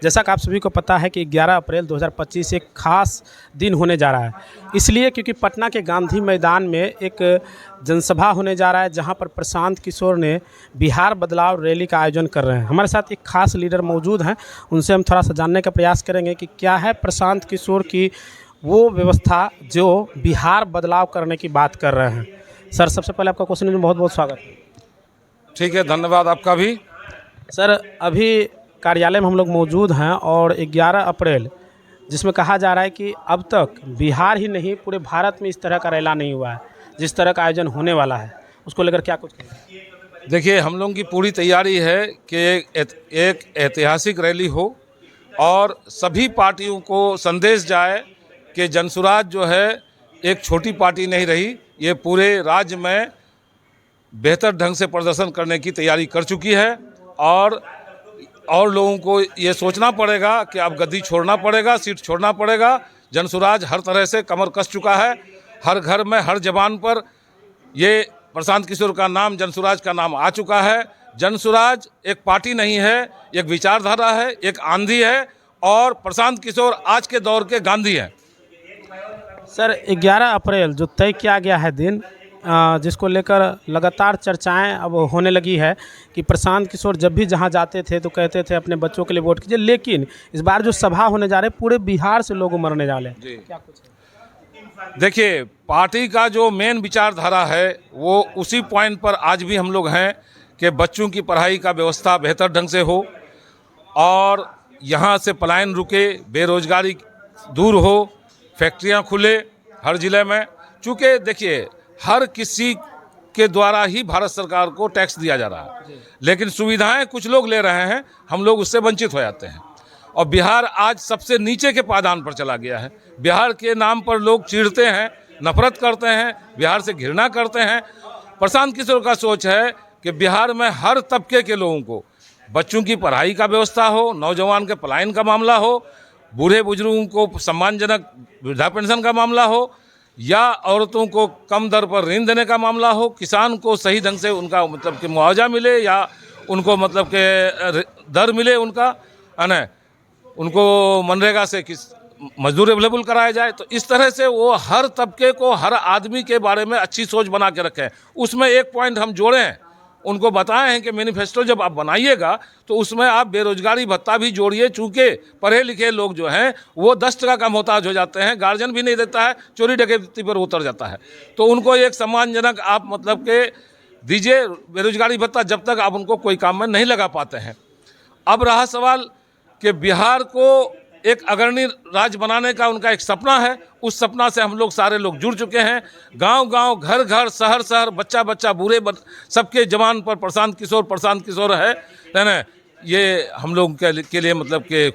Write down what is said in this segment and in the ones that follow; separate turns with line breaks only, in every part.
जैसा कि आप सभी को पता है कि 11 अप्रैल 2025 एक खास दिन होने जा रहा है, इसलिए क्योंकि पटना के गांधी मैदान में एक जनसभा होने जा रहा है जहां पर प्रशांत किशोर ने बिहार बदलाव रैली का आयोजन कर रहे हैं। हमारे साथ एक खास लीडर मौजूद हैं, उनसे हम थोड़ा सा जानने का प्रयास करेंगे कि क्या है प्रशांत किशोर की वो व्यवस्था जो बिहार बदलाव करने की बात कर रहे हैं। सर, सबसे पहले आपका क्वेश्चन में बहुत बहुत स्वागत है।
ठीक है, धन्यवाद आपका भी।
सर, अभी कार्यालय में हम लोग मौजूद हैं और 11 अप्रैल जिसमें कहा जा रहा है कि अब तक बिहार ही नहीं पूरे भारत में इस तरह का रैला नहीं हुआ है, जिस तरह का आयोजन होने वाला है उसको लेकर क्या कुछ कहें?
देखिए, हम लोगों की पूरी तैयारी है कि एक ऐतिहासिक रैली हो और सभी पार्टियों को संदेश जाए कि जनसुराज जो है एक छोटी पार्टी नहीं रही, ये पूरे राज्य में बेहतर ढंग से प्रदर्शन करने की तैयारी कर चुकी है। और लोगों को ये सोचना पड़ेगा कि अब गद्दी छोड़ना पड़ेगा, सीट छोड़ना पड़ेगा। जनसुराज हर तरह से कमर कस चुका है, हर घर में हर जबान पर ये प्रशांत किशोर का नाम, जनसुराज का नाम आ चुका है। जनसुराज एक पार्टी नहीं है, एक विचारधारा है, एक आंधी है और प्रशांत किशोर आज के दौर के गांधी हैं।
सर, 11 अप्रैल जो तय किया गया है दिन, जिसको लेकर लगातार चर्चाएं अब होने लगी है कि प्रशांत किशोर जब भी जहां जाते थे तो कहते थे अपने बच्चों के लिए वोट कीजिए, लेकिन इस बार जो सभा होने जा रहे हैं पूरे बिहार से लोग मरने जा रहे हैं, क्या कुछ है?
देखिए, पार्टी का जो मेन विचारधारा है वो उसी पॉइंट पर आज भी हम लोग हैं कि बच्चों की पढ़ाई का व्यवस्था बेहतर ढंग से हो और यहाँ से पलायन रुके, बेरोजगारी दूर हो, फैक्ट्रियाँ खुले हर ज़िले में। चूँकि देखिए, हर किसी के द्वारा ही भारत सरकार को टैक्स दिया जा रहा है, लेकिन सुविधाएं कुछ लोग ले रहे हैं, हम लोग उससे वंचित हो जाते हैं। और बिहार आज सबसे नीचे के पायदान पर चला गया है। बिहार के नाम पर लोग चिढ़ते हैं, नफरत करते हैं, बिहार से घृणा करते हैं। प्रशांत किशोर का सोच है कि बिहार में हर तबके के लोगों को बच्चों की पढ़ाई का व्यवस्था हो, नौजवान के पलायन का मामला हो, बूढ़े बुजुर्गों को सम्मानजनक वृद्धा पेंशन का मामला हो या औरतों को कम दर पर ऋण देने का मामला हो, किसान को सही ढंग से उनका मतलब कि मुआवजा मिले या उनको मतलब के दर मिले उनका, है ना, उनको मनरेगा से किस मजदूर अवेलेबल कराया जाए। तो इस तरह से वो हर तबके को, हर आदमी के बारे में अच्छी सोच बना के रखें। उसमें एक पॉइंट हम जोड़े हैं, उनको बताए हैं कि मैनिफेस्टो जब आप बनाइएगा तो उसमें आप बेरोजगारी भत्ता भी जोड़िए। चूँकि पढ़े लिखे लोग जो हैं वो 10 टका का मोहताज हो जाते हैं, गार्जियन भी नहीं देता है, चोरी डकैती पर उतर जाता है। तो उनको एक सम्मानजनक आप मतलब के दीजिए बेरोजगारी भत्ता, जब तक आप उनको कोई काम में नहीं लगा पाते हैं। अब रहा सवाल कि बिहार को एक अग्रणी राज्य बनाने का उनका एक सपना है, उस सपना से हम लोग सारे लोग जुड़ चुके हैं। गांव-गांव, घर-घर, शहर-शहर, बच्चा-बच्चा, बूढ़े सबके जवान पर प्रशांत किशोर है ना। ये हम लोग के लिए मतलब कि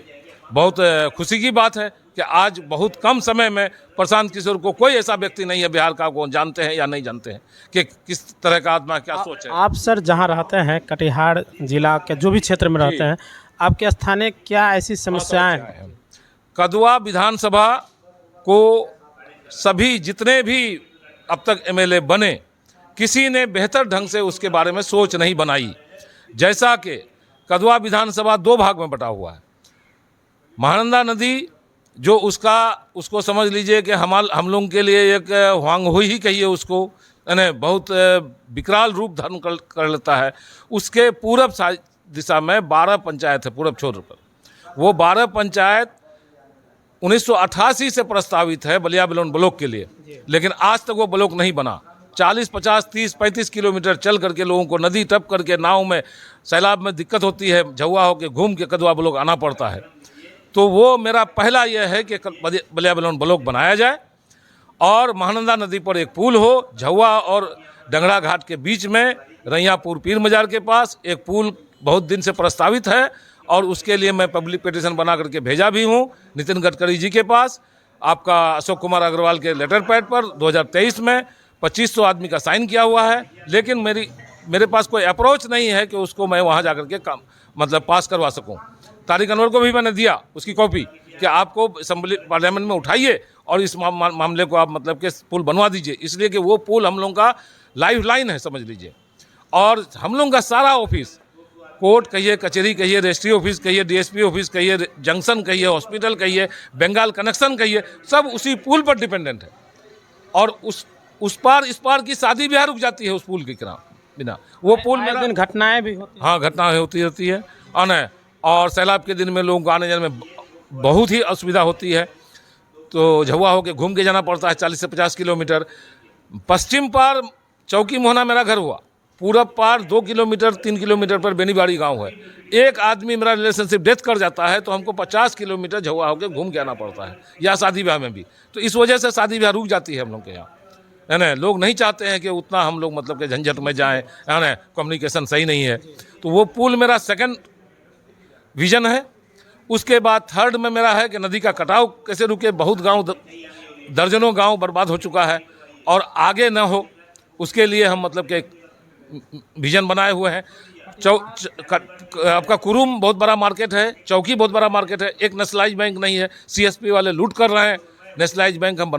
बहुत खुशी की बात है कि आज बहुत कम समय में प्रशांत किशोर को कोई ऐसा व्यक्ति नहीं है बिहार का, को जानते हैं या नहीं जानते हैं कि किस तरह का आत्मा, क्या सोच है।
आप सर जहाँ रहते हैं, कटिहार जिला के जो भी क्षेत्र में रहते हैं, आपके स्थानीय क्या ऐसी समस्याएं हैं?
कदवा विधानसभा को सभी जितने भी अब तक एमएलए बने, किसी ने बेहतर ढंग से उसके बारे में सोच नहीं बनाई। जैसा कि कदवा विधानसभा 2 भाग में बटा हुआ है। महानंदा नदी जो उसको समझ लीजिए कि हम लोगों के लिए एक हुआंगहुई ही कहिए उसको, यानी बहुत विकराल रूप धारण कर लेता है। उसके पूरब दिशा में 12 पंचायत है, पूरब छोर पर। वो 12 पंचायत 1988 से प्रस्तावित है बलिया बेलोन ब्लॉक के लिए, लेकिन आज तक वो ब्लॉक नहीं बना। 40, 50, 30, 35 किलोमीटर चल करके लोगों को नदी टप करके नाव में सैलाब में दिक्कत होती है, झौवा होकर घूम के कदवा ब्लॉक आना पड़ता है। तो वो मेरा पहला यह है कि बलिया बेलोन ब्लॉक बनाया जाए और महानंदा नदी पर एक पुल हो। झौवा और डंगड़ा घाट के बीच में रैयापुर पीर मजार के पास एक पुल बहुत दिन से प्रस्तावित है और उसके लिए मैं पब्लिक पिटीशन बना करके भेजा भी हूँ नितिन गडकरी जी के पास। आपका अशोक कुमार अग्रवाल के लेटर पैड पर 2023 में 2500 आदमी का साइन किया हुआ है, लेकिन मेरे पास कोई अप्रोच नहीं है कि उसको मैं वहाँ जा करके काम मतलब पास करवा सकूँ। तारिक अनवर को भी मैंने दिया उसकी कॉपी कि आपको असेंबली पार्लियामेंट में उठाइए और इस मामले को आप मतलब कि पुल बनवा दीजिए, इसलिए कि वो पुल हम लोगों का लाइफ लाइन है समझ लीजिए। और हम लोगों का सारा ऑफिस कोर्ट कहिए, कचहरी कहिए, रजिस्ट्री ऑफिस कहिए, डीएसपी ऑफिस कहिए, जंक्शन कहिए, हॉस्पिटल कहिए, बंगाल कनेक्शन कहिए, सब उसी पुल पर डिपेंडेंट है। और उस पार इस पार की शादी ब्याह रुक जाती है उस पुल के बिना। वो पुल
आए दिन घटनाएं भी होती
हाँ, घटनाएं होती रहती है और सैलाब के दिन में लोगों को आने जाने में बहुत ही असुविधा होती है। तो झुआ होकर घूम के जाना पड़ता है 40 से 50 किलोमीटर। पश्चिम पार चौकी मोहना मेरा घर हुआ, पूरब पार 2 किलोमीटर 3 किलोमीटर पर बेनीबाड़ी गांव है। एक आदमी मेरा रिलेशनशिप डेथ कर जाता है तो हमको 50 किलोमीटर झुआ होकर घूम के आना पड़ता है, या शादी ब्याह में भी। तो इस वजह से शादी ब्याह रुक जाती है हम लोग के यहाँ, है ना। लोग नहीं चाहते हैं कि उतना हम लोग मतलब कि झंझट में जाएं, है ना, कम्युनिकेशन सही नहीं है। तो वो पुल मेरा सेकंड विजन है। उसके बाद थर्ड में मेरा है कि नदी का कटाव कैसे रुके। बहुत गांव, दर्जनों गांव बर्बाद हो चुका है और आगे ना हो उसके लिए हम मतलब कि विजन बनाए हुए हैं। आपका कुरुम बहुत बड़ा मार्केट है, चौकी बहुत बड़ा मार्केट है। एक नेशनलाइज बैंक नहीं है, सीएसपी वाले लूट कर रहे हैं। नेशनलाइज बैंक हम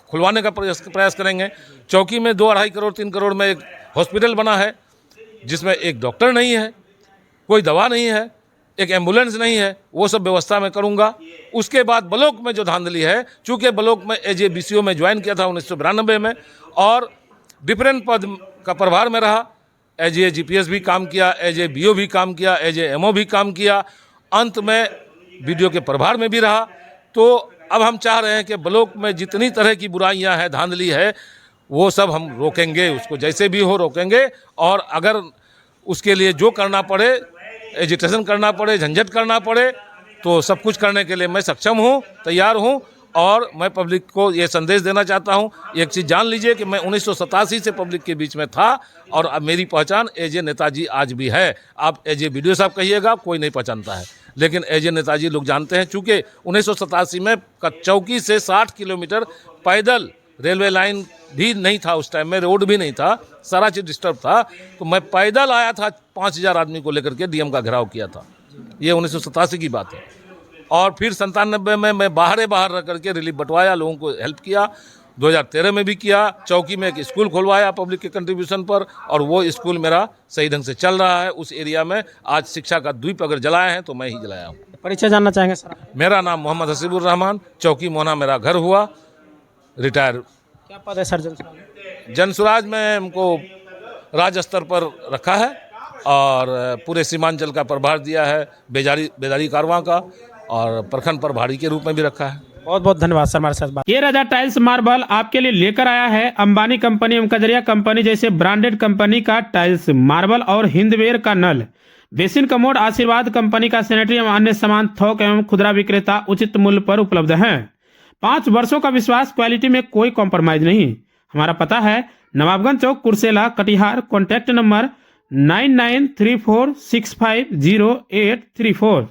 खुलवाने का प्रयास करेंगे। चौकी में 2-2.5 करोड़ 3 करोड़ में एक हॉस्पिटल बना है जिसमें एक डॉक्टर नहीं है, कोई दवा नहीं है, एक एम्बुलेंस नहीं है। वो सब व्यवस्था मैं करूंगा। उसके बाद ब्लॉक में जो धांधली है, चूँकि ब्लॉक में एज BCO में ज्वाइन किया था 1992 में और डिफरेंट पद का प्रभार में रहा। एज GPS भी काम किया, एज BO भी काम किया, एज MO भी काम किया, अंत में BDO के प्रभार में भी रहा। तो अब हम चाह रहे हैं कि ब्लॉक में जितनी तरह की बुराइयां हैं, धांधली है, वो सब हम रोकेंगे, उसको जैसे भी हो रोकेंगे। और अगर उसके लिए जो करना पड़े, एजिटेशन करना पड़े, झंझट करना पड़े, तो सब कुछ करने के लिए मैं सक्षम हूँ, तैयार हूँ। और मैं पब्लिक को ये संदेश देना चाहता हूँ, एक चीज़ जान लीजिए कि मैं 1987 से पब्लिक के बीच में था और अब मेरी पहचान एज नेताजी आज भी है। आप एज BDO साहब कहिएगा, कोई नहीं पहचानता है, लेकिन एज नेताजी लोग जानते हैं। चूँकि 1987 में चौकी से 60 किलोमीटर पैदल, रेलवे लाइन भी नहीं था उस टाइम में, रोड भी नहीं था, सारा चीज़ डिस्टर्ब था। तो मैं पैदल आया था, 5000 आदमी को लेकर के DM का घेराव किया था। ये 1987 की बात है। और फिर 97 में मैं बाहर रह करके रिलीफ बंटवाया, लोगों को हेल्प किया। 2013 में भी किया। चौकी में एक स्कूल खुलवाया पब्लिक के कंट्रीब्यूशन पर, और वो स्कूल मेरा सही ढंग से चल रहा है उस एरिया में। आज शिक्षा का द्वीप अगर जलाए हैं तो मैं ही जलाया हूँ।
परिचय जानना चाहेंगे सर?
मेरा नाम मोहम्मद हसीबुर रहमान, चौकी मोहना मेरा घर हुआ, रिटायर।
क्या पद है सर
जनसुराज में हमको राज्य स्तर पर रखा है और पूरे सीमांचल का प्रभार दिया है, बेदारी कारवां का, और प्रखंड प्रभारी के रूप में भी रखा है।
बहुत बहुत धन्यवाद सर हमारे साथ बात।
के राजा टाइल्स मार्बल आपके लिए लेकर आया है अंबानी कंपनी एवं कजरिया कंपनी जैसे ब्रांडेड कंपनी का टाइल्स मार्बल और हिंदवेयर का नल, बेसिन कमोड, आशीर्वाद कंपनी का सैनिटरी एवं अन्य सामान थोक एवं खुदरा विक्रेता उचित मूल्य पर उपलब्ध हैं। 5 वर्षों का विश्वास, क्वालिटी में कोई कॉम्प्रोमाइज नहीं। हमारा पता है नवाबगंज चौक, कुर्सेला, कटिहार। Contact number 9934650834।